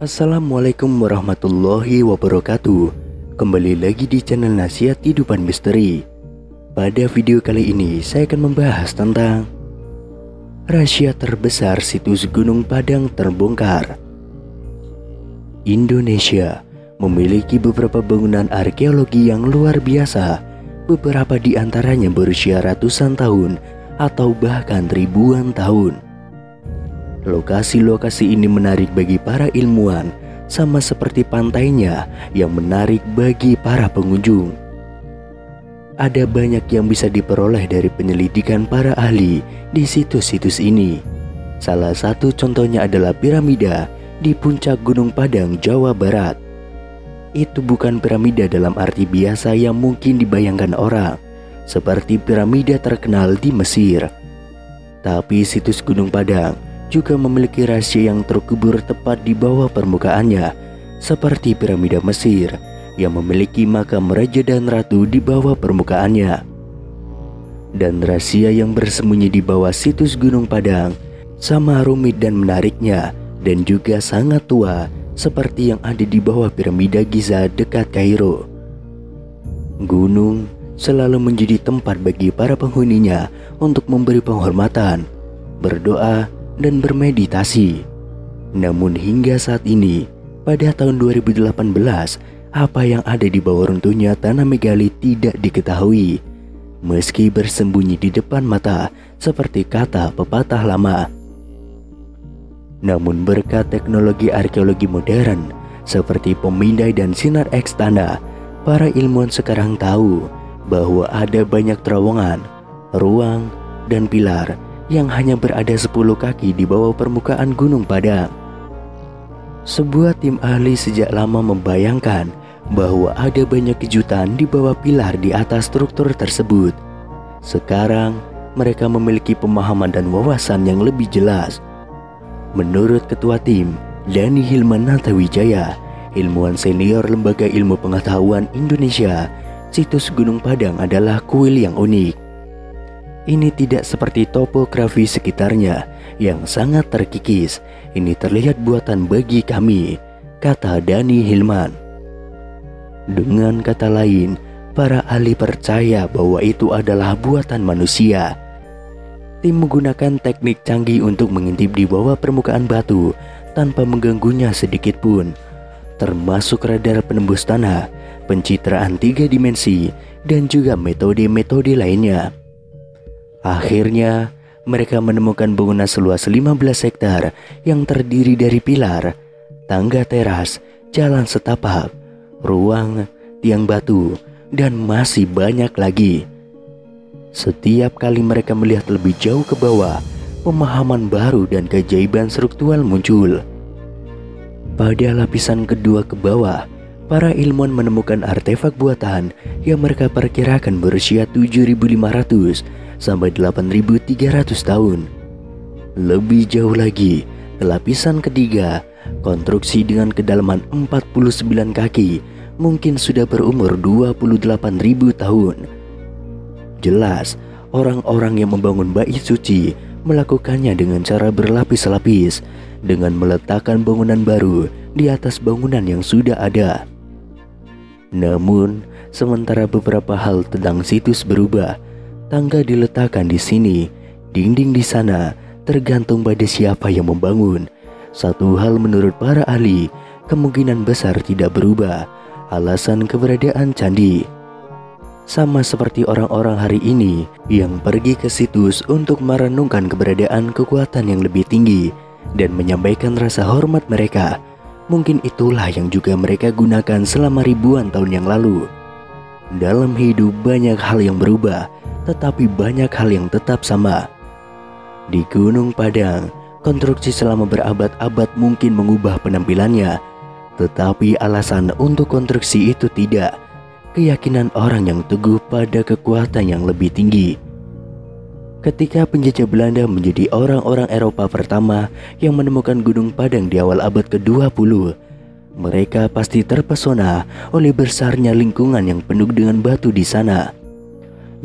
Assalamualaikum warahmatullahi wabarakatuh. Kembali lagi di channel Nasihat Kehidupan Misteri. Pada video kali ini saya akan membahas tentang rahasia terbesar situs Gunung Padang terbongkar. Indonesia memiliki beberapa bangunan arkeologi yang luar biasa. Beberapa di antaranya berusia ratusan tahun atau bahkan ribuan tahun. Lokasi-lokasi ini menarik bagi para ilmuwan, sama seperti pantainya yang menarik bagi para pengunjung. Ada banyak yang bisa diperoleh dari penyelidikan para ahli di situs-situs ini. Salah satu contohnya adalah piramida di puncak Gunung Padang, Jawa Barat. Itu bukan piramida dalam arti biasa yang mungkin dibayangkan orang, seperti piramida terkenal di Mesir. Tapi situs Gunung Padang juga memiliki rahasia yang terkubur tepat di bawah permukaannya, seperti piramida Mesir yang memiliki makam raja dan ratu di bawah permukaannya. Dan rahasia yang bersembunyi di bawah situs Gunung Padang sama rumit dan menariknya, dan juga sangat tua, seperti yang ada di bawah piramida Giza dekat Kairo. Gunung selalu menjadi tempat bagi para penghuninya untuk memberi penghormatan, berdoa, dan bermeditasi. Namun hingga saat ini, pada tahun 2018, apa yang ada di bawah runtuhnya tanah megalit tidak diketahui, meski bersembunyi di depan mata seperti kata pepatah lama. Namun berkat teknologi arkeologi modern seperti pemindai dan sinar X tanah, para ilmuwan sekarang tahu bahwa ada banyak terowongan, ruang, dan pilar yang hanya berada 10 kaki di bawah permukaan Gunung Padang. Sebuah tim ahli sejak lama membayangkan bahwa ada banyak kejutan di bawah pilar di atas struktur tersebut. Sekarang mereka memiliki pemahaman dan wawasan yang lebih jelas. Menurut ketua tim, Dani Hilman Natawijaya, ilmuwan senior Lembaga Ilmu Pengetahuan Indonesia, situs Gunung Padang adalah kuil yang unik. Ini tidak seperti topografi sekitarnya yang sangat terkikis. Ini terlihat buatan bagi kami, kata Dani Hilman. Dengan kata lain, para ahli percaya bahwa itu adalah buatan manusia. Tim menggunakan teknik canggih untuk mengintip di bawah permukaan batu tanpa mengganggunya sedikit pun, termasuk radar penembus tanah, pencitraan 3 dimensi, dan juga metode-metode lainnya. Akhirnya, mereka menemukan bangunan seluas 15 hektar yang terdiri dari pilar, tangga teras, jalan setapak, ruang, tiang batu, dan masih banyak lagi. Setiap kali mereka melihat lebih jauh ke bawah, pemahaman baru dan keajaiban struktural muncul. Pada lapisan kedua ke bawah, para ilmuwan menemukan artefak buatan yang mereka perkirakan berusia 7.500 sampai 8.300 tahun. Lebih jauh lagi, ke lapisan ketiga, konstruksi dengan kedalaman 49 kaki mungkin sudah berumur 28.000 tahun. Jelas, orang-orang yang membangun bait suci melakukannya dengan cara berlapis-lapis, dengan meletakkan bangunan baru di atas bangunan yang sudah ada. Namun, sementara beberapa hal tentang situs berubah, tangga diletakkan di sini, dinding di sana, tergantung pada siapa yang membangun. Satu hal menurut para ahli, kemungkinan besar tidak berubah, alasan keberadaan candi. Sama seperti orang-orang hari ini yang pergi ke situs untuk merenungkan keberadaan kekuatan yang lebih tinggi dan menyampaikan rasa hormat mereka. Mungkin itulah yang juga mereka gunakan selama ribuan tahun yang lalu. Dalam hidup banyak hal yang berubah, tetapi banyak hal yang tetap sama. Di Gunung Padang, konstruksi selama berabad-abad mungkin mengubah penampilannya, tetapi alasan untuk konstruksi itu tidak. Keyakinan orang yang teguh pada kekuatan yang lebih tinggi. Ketika penjajah Belanda menjadi orang-orang Eropa pertama yang menemukan Gunung Padang di awal abad ke-20, mereka pasti terpesona oleh besarnya lingkungan yang penuh dengan batu di sana.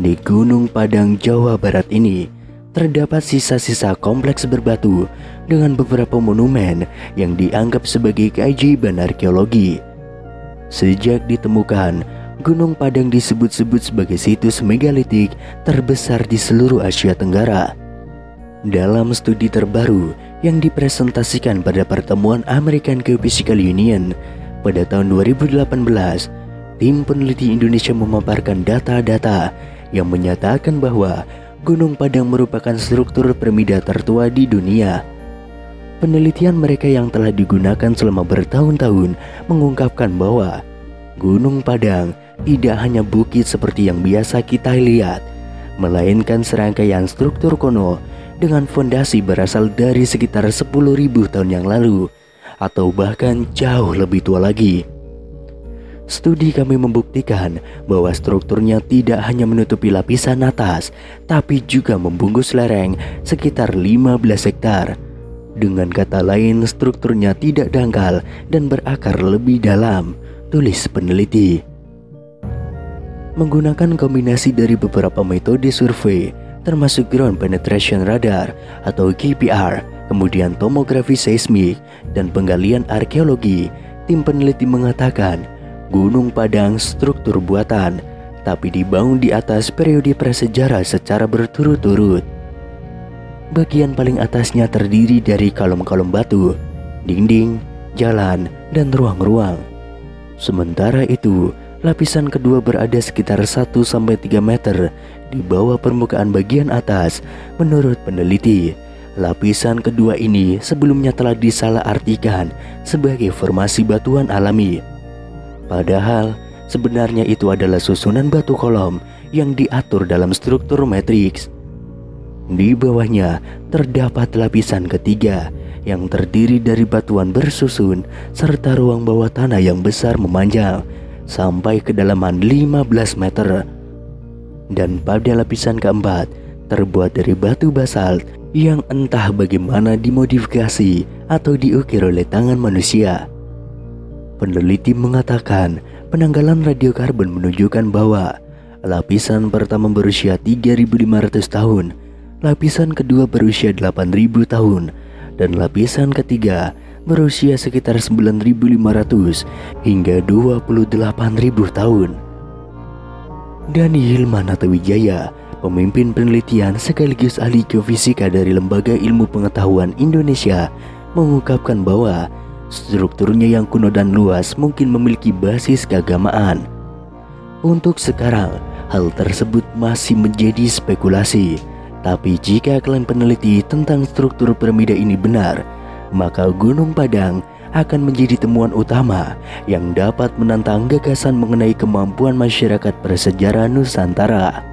Di Gunung Padang, Jawa Barat ini, terdapat sisa-sisa kompleks berbatu dengan beberapa monumen yang dianggap sebagai keajaiban arkeologi. Sejak ditemukan, Gunung Padang disebut-sebut sebagai situs megalitik terbesar di seluruh Asia Tenggara. Dalam studi terbaru yang dipresentasikan pada pertemuan American Geophysical Union pada tahun 2018, tim peneliti Indonesia memaparkan data-data yang menyatakan bahwa Gunung Padang merupakan struktur piramida tertua di dunia. Penelitian mereka yang telah digunakan selama bertahun-tahun mengungkapkan bahwa Gunung Padang tidak hanya bukit seperti yang biasa kita lihat, melainkan serangkaian struktur kuno dengan fondasi berasal dari sekitar 10.000 tahun yang lalu atau bahkan jauh lebih tua lagi. Studi kami membuktikan bahwa strukturnya tidak hanya menutupi lapisan atas, tapi juga membungkus lereng sekitar 15 hektar. Dengan kata lain, strukturnya tidak dangkal dan berakar lebih dalam, tulis peneliti. Menggunakan kombinasi dari beberapa metode survei, termasuk ground penetration radar atau GPR, kemudian tomografi seismik dan penggalian arkeologi, tim peneliti mengatakan Gunung Padang struktur buatan, tapi dibangun di atas periode prasejarah secara berturut-turut. Bagian paling atasnya terdiri dari kolom-kolom batu, dinding, jalan, dan ruang-ruang. Sementara itu, lapisan kedua berada sekitar 1-3 meter di bawah permukaan bagian atas. Menurut peneliti, lapisan kedua ini sebelumnya telah disalahartikan sebagai formasi batuan alami. Padahal sebenarnya itu adalah susunan batu kolom yang diatur dalam struktur matriks. Di bawahnya terdapat lapisan ketiga yang terdiri dari batuan bersusun serta ruang bawah tanah yang besar memanjang sampai kedalaman 15 meter. Dan pada lapisan keempat terbuat dari batu basalt yang entah bagaimana dimodifikasi atau diukir oleh tangan manusia. Peneliti mengatakan penanggalan radiokarbon menunjukkan bahwa lapisan pertama berusia 3.500 tahun, lapisan kedua berusia 8.000 tahun, dan lapisan ketiga berusia sekitar 9.500 hingga 28.000 tahun. Dani Hilman Atawijaya, pemimpin penelitian sekaligus ahli geofisika dari Lembaga Ilmu Pengetahuan Indonesia, mengungkapkan bahwa strukturnya yang kuno dan luas mungkin memiliki basis keagamaan. Untuk sekarang, hal tersebut masih menjadi spekulasi. Tapi jika klaim peneliti tentang struktur piramida ini benar, maka Gunung Padang akan menjadi temuan utama yang dapat menantang gagasan mengenai kemampuan masyarakat prasejarah Nusantara.